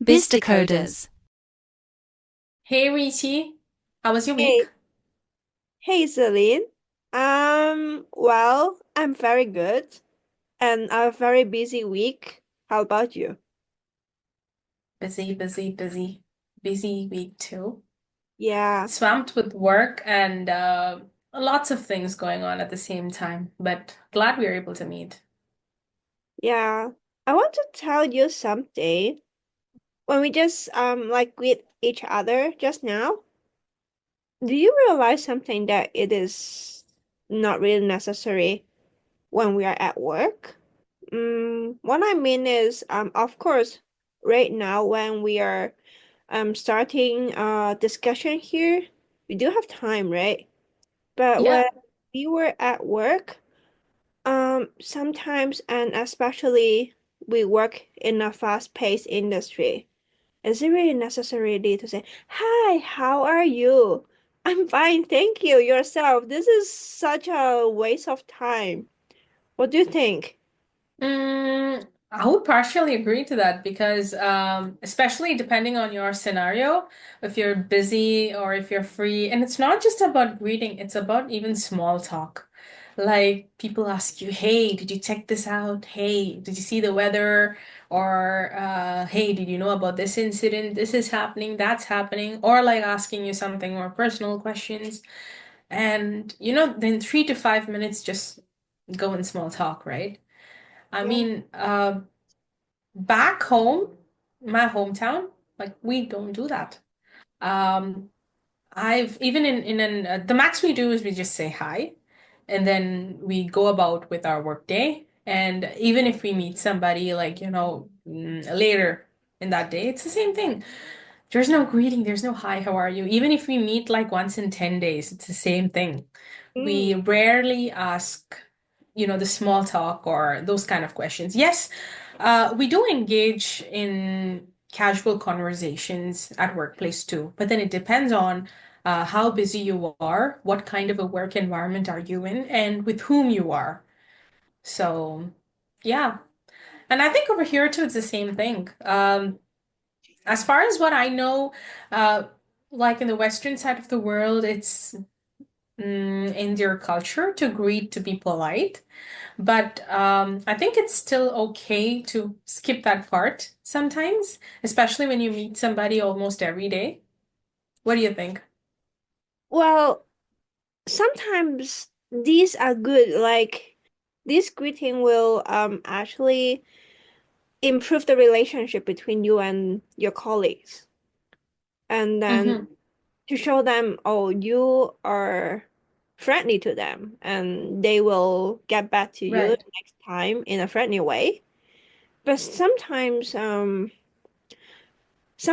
BizDecoders. Hey Richie, how was your week? Hey, hey, Celine. Well, I'm very good and a very busy week. How about you? Busy, busy, busy. Busy week too. Yeah, Swamped with work and lots of things going on at the same time, but glad we were able to meet. yeah. I want to tell you something. When we just like greet each other just now, do you realize something that it is not really necessary when we are at work? What I mean is, of course, right now when we are starting discussion here, we do have time, right? But Yeah. when we were at work, sometimes and especially we work in a fast-paced industry, is it really necessary to say, "Hi, how are you?" "I'm fine, thank you. Yourself?" This is such a waste of time. What do you think? I would partially agree to that because, especially depending on your scenario, if you're busy or if you're free, and it's not just about greeting, it's about even small talk. Like people ask you, "Hey, did you check this out? Hey, did you see the weather?" Or, "Hey, did you know about this incident? This is happening, that's happening." Or like asking you something more personal questions. And, then 3 to 5 minutes just go in small talk, right? I Yeah. mean, back home, my hometown, like we don't do that. Um, I've even in an the max we do is we just say hi, and then we go about with our work day. And even if we meet somebody like later in that day, it's the same thing. There's no greeting, there's no hi, how are you? Even if we meet like once in 10 days, it's the same thing. We Mm, rarely ask, the small talk or those kind of questions. Yes, we do engage in casual conversations at workplace too, but then it depends on how busy you are, what kind of a work environment are you in, and with whom you are. So, yeah. And I think over here too, it's the same thing. As far as what I know, uh, like in the Western side of the world, it's in their culture to greet, to be polite. But I think it's still okay to skip that part sometimes, especially when you meet somebody almost every day. What do you think? well, sometimes these are good. Like this greeting will actually improve the relationship between you and your colleagues. And then Mm-hmm. to show them, oh, you are friendly to them and they will get back to you Right. next time in a friendly way. But sometimes some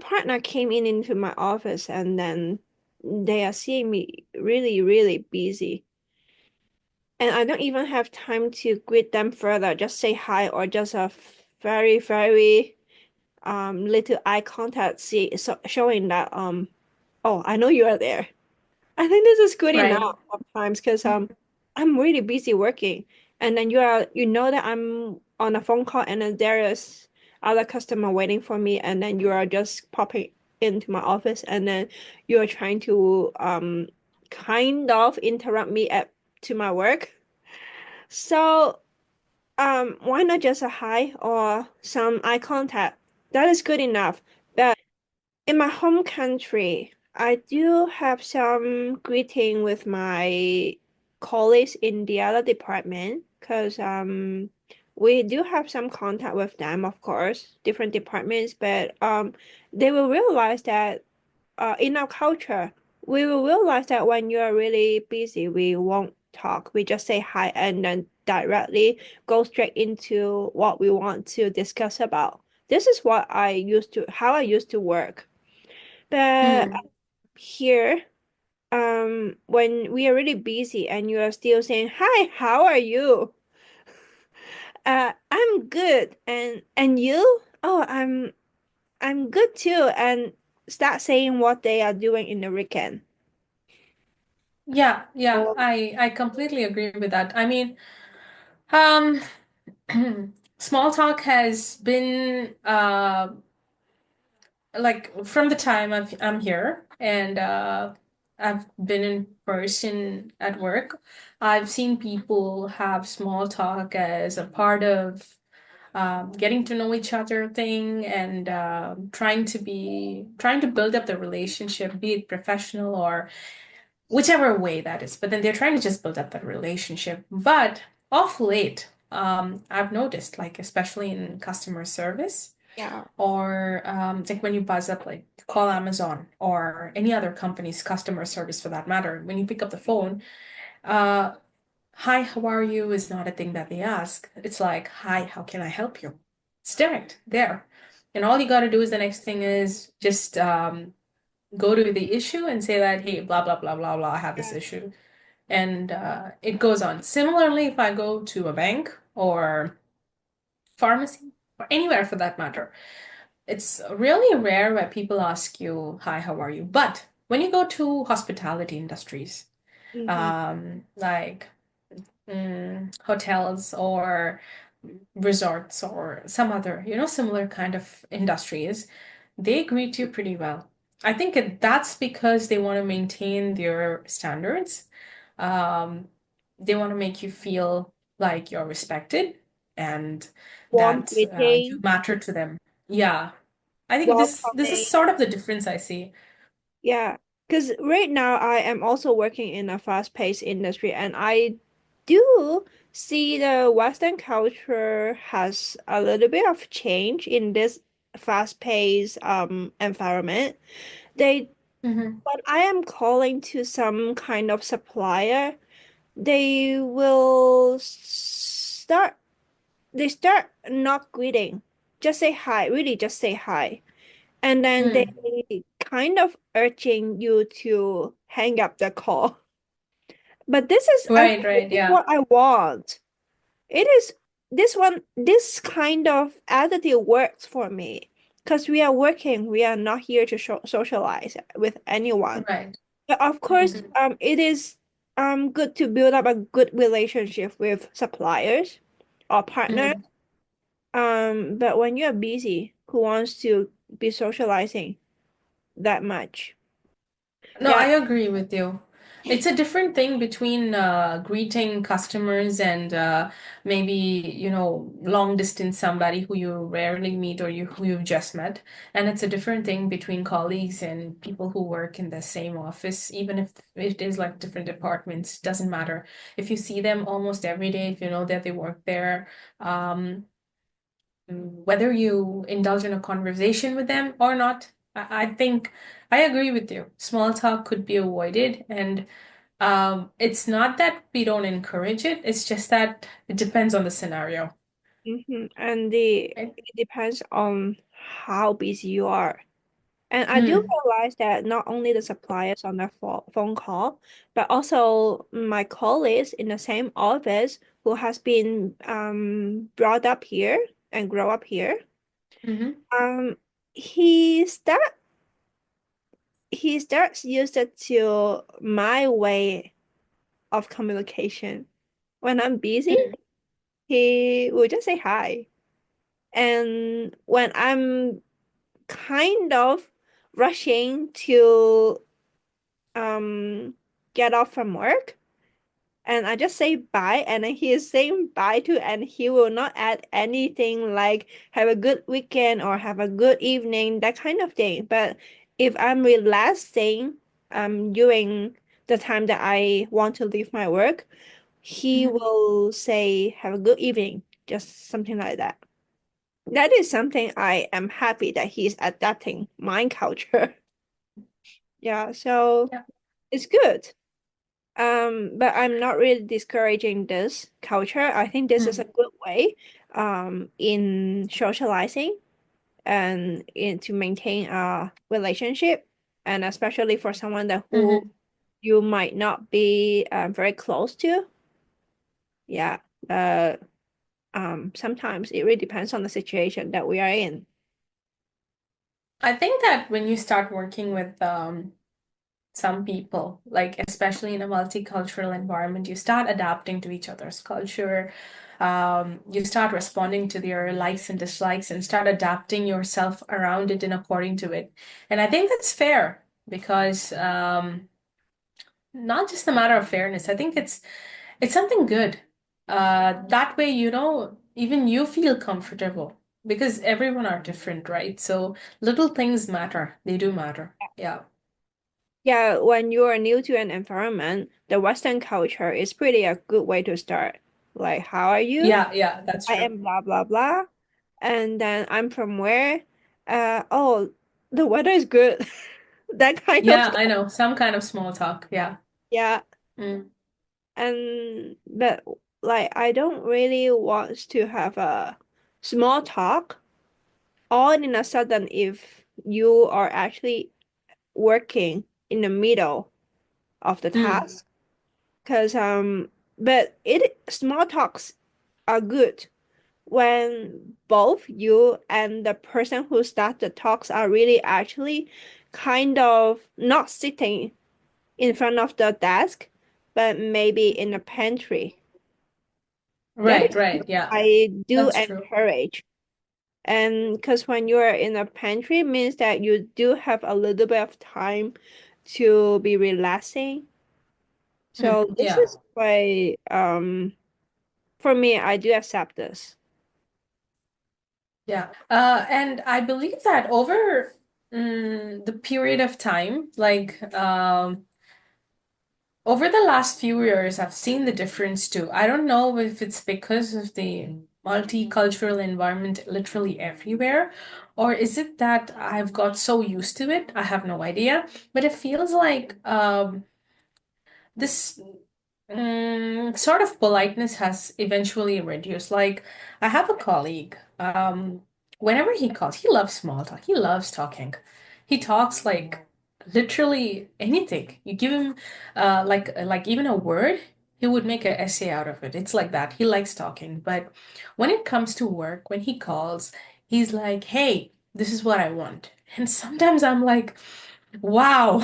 partner came in into my office and then they are seeing me really, really busy. And I don't even have time to greet them further, just say hi or just a very, very little eye contact showing that oh, I know you are there. I think this is good Right. enough sometimes because I'm really busy working, and then you know that I'm on a phone call and then there is other customer waiting for me, and then you are just popping into my office and then you are trying to kind of interrupt me at to my work. So why not just a hi or some eye contact? That is good enough. In my home country, I do have some greeting with my colleagues in the other department because we do have some contact with them, of course, different departments, but they will realize that in our culture, we will realize that when you are really busy, we won't talk. We just say hi and then directly go straight into what we want to discuss about. This is how I used to work. But Mm. here, when we are really busy and you are still saying, "Hi, how are you?" I'm good. And you? Oh, I'm good too. And start saying what they are doing in the weekend. Yeah, yeah, Oh, I completely agree with that. I mean, um, small talk has been like from the time I'm here and I've been in person at work, I've seen people have small talk as a part of getting to know each other thing and trying to build up the relationship, be it professional or whichever way that is. But then they're trying to just build up that relationship. But off late, I've noticed, like especially in customer service Yeah. or like when you buzz up, like call Amazon or any other company's customer service for that matter, when you pick up the phone, uh, hi, how are you is not a thing that they ask. It's like, hi, how can I help you? It's direct there. And all you got to do is the next thing is just go to the issue and say that, hey, blah, blah, blah, blah, blah, I have this Yeah. issue. And it goes on. Similarly, if I go to a bank or pharmacy or anywhere for that matter, it's really rare where people ask you, hi, how are you? But when you go to hospitality industries, Mm-hmm. like hotels or resorts or some other, similar kind of industries, they greet you pretty well. I think that's because they want to maintain their standards. Um, they want to make you feel like you're respected and Warm that you greeting, matter to them. Yeah, I think this is welcoming. sort of the difference I see. Yeah, because right now I am also working in a fast-paced industry, and I do see the Western culture has a little bit of change in this fast-paced environment. They Hmm. When I am calling to some kind of supplier, they will start not greeting, just say hi, really just say hi. And then they Mm. kind of urging you to hang up the call. But this is, I Right, think this right, is yeah. what I want. It is this kind of attitude works for me because we are working, we are not here to socialize with anyone. Right. But of course, Hmm. it is good to build up a good relationship with suppliers or partners. Hmm. But when you're busy, who wants to be socializing that much? No, Yeah. I agree with you. It's a different thing between greeting customers and maybe, long distance somebody who you rarely meet or who you've just met. And it's a different thing between colleagues and people who work in the same office, even if it is like different departments, doesn't matter. If you see them almost every day, if you know that they work there, um, whether you indulge in a conversation with them or not. I think I agree with you. Small talk could be avoided, and it's not that we don't encourage it, it's just that it depends on the scenario. And Right? it depends on how busy you are. And I do Mm, realize that not only the suppliers on the phone call, but also my colleagues in the same office who has been brought up here and grow up here. hmm Um, he start he starts used to my way of communication. When I'm busy, mm, he will just say hi. And when I'm kind of rushing to um get off from work, and I just say bye, and then he is saying bye too, and he will not add anything like have a good weekend or have a good evening, that kind of thing. But if I'm relaxing during the time that I want to leave my work, he mhm. will say have a good evening, just something like that. That is something I am happy that he's adapting my culture. Yeah, so Yeah. it's good. But I'm not really discouraging this culture. I think this is a Mm, good way in socializing and in to maintain a relationship, and especially for someone that who mhm. you might not be very close to. Yeah. Uh Sometimes it really depends on the situation that we are in. I think that when you start working with some people, like especially in a multicultural environment, you start adapting to each other's culture. You start responding to their likes and dislikes and start adapting yourself around it and according to it. And I think that's fair because not just a matter of fairness. I think it's something good. That way, even you feel comfortable because everyone are different, right? So little things matter. They do matter. Yeah. Yeah, when you are new to an environment, the Western culture is pretty a good way to start. Like, how are you? Yeah, yeah, that's I true. am blah blah blah. And then I'm from where? Oh, the weather is good. That kind of Yeah, stuff. I know. Some kind of small talk. Yeah. Yeah. Mm, And but like I don't really want to have a small talk all in a sudden if you are actually working in the middle of the mm, task. Because but it small talks are good when both you and the person who starts the talks are really actually kind of not sitting in front of the desk, but maybe in the pantry. That right, is right. Yeah, I do that's true. encourage. And because when you are in a pantry means that you do have a little bit of time to be relaxing. Mm, So this yeah, is why for me I do accept this. yeah. And I believe that over the period of time, like over the last few years, I've seen the difference too. I don't know if it's because of the multicultural environment literally everywhere, or is it that I've got so used to it? I have no idea. But it feels like this sort of politeness has eventually reduced. Like, I have a colleague, whenever he calls, he loves small talk. He loves talking. He talks like literally anything. You give him like even a word, he would make an essay out of it. It's like that. He likes talking. But when it comes to work, when he calls, he's like, "Hey, this is what I want." And sometimes I'm like, wow.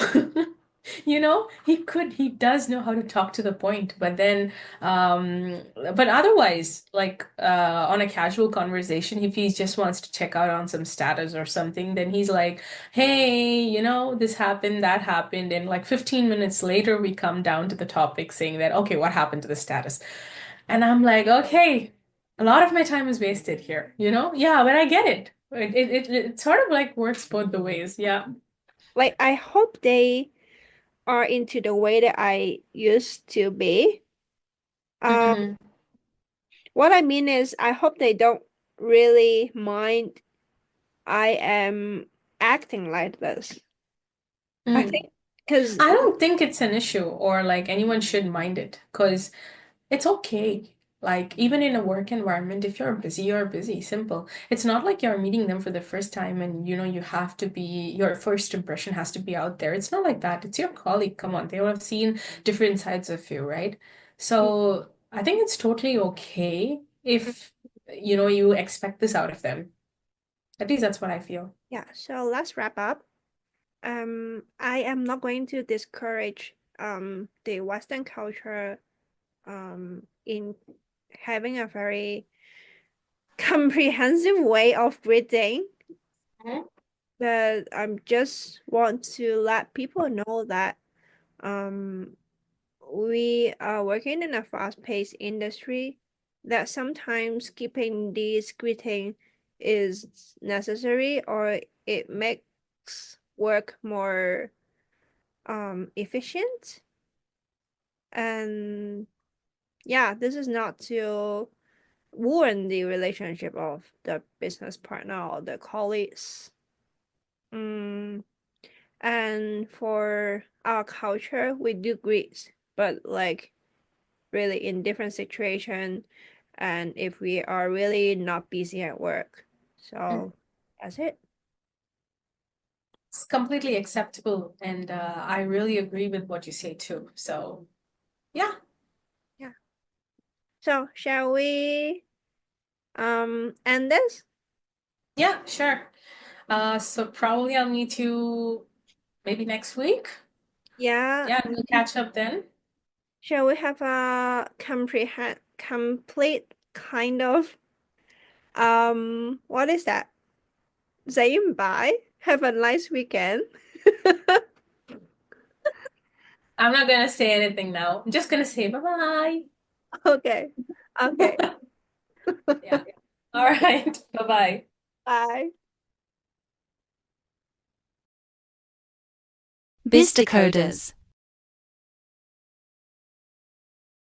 He does know how to talk to the point, but then, but otherwise, like, on a casual conversation, if he just wants to check out on some status or something, then he's like, hey, this happened, that happened. And like 15 minutes later, we come down to the topic saying that, okay, what happened to the status? And I'm like, okay, a lot of my time is wasted here, you know? Yeah, but I get it. It sort of like works both the ways. Yeah. Like I hope they are into the way that I used to be. Um, Hmm. what I mean is I hope they don't really mind I am acting like this. I think because I don't think it's an issue or like anyone should mind it because it's okay. Like, even in a work environment, if you're busy, you're busy. Simple. It's not like you're meeting them for the first time and you have to be, your first impression has to be out there. It's not like that. It's your colleague. Come on, they will have seen different sides of you, right? So I think it's totally okay if you expect this out of them. At least that's what I feel. yeah, so let's wrap up. I am not going to discourage the Western culture in having a very comprehensive way of breathing, Mhm. but I just want to let people know that um we are working in a fast-paced industry that sometimes keeping this greeting is necessary or it makes work more efficient. And yeah, this is not to ruin the relationship of the business partner or the colleagues. Mm, and for our culture, we do greet, but like really in different situation and if we are really not busy at work. So that's it. It's completely acceptable, and I really agree with what you say too. So, yeah, Yeah. So shall we end this? yeah, sure. So probably I'll meet you maybe next week. Yeah. Yeah, we'll catch up then. Shall we have a complete kind of. What is that? Saying bye. Have a nice weekend. I'm not gonna say anything now. I'm just gonna say bye-bye. Okay. Okay. Yeah. All right. Bye-bye. Bye. BizDecoders.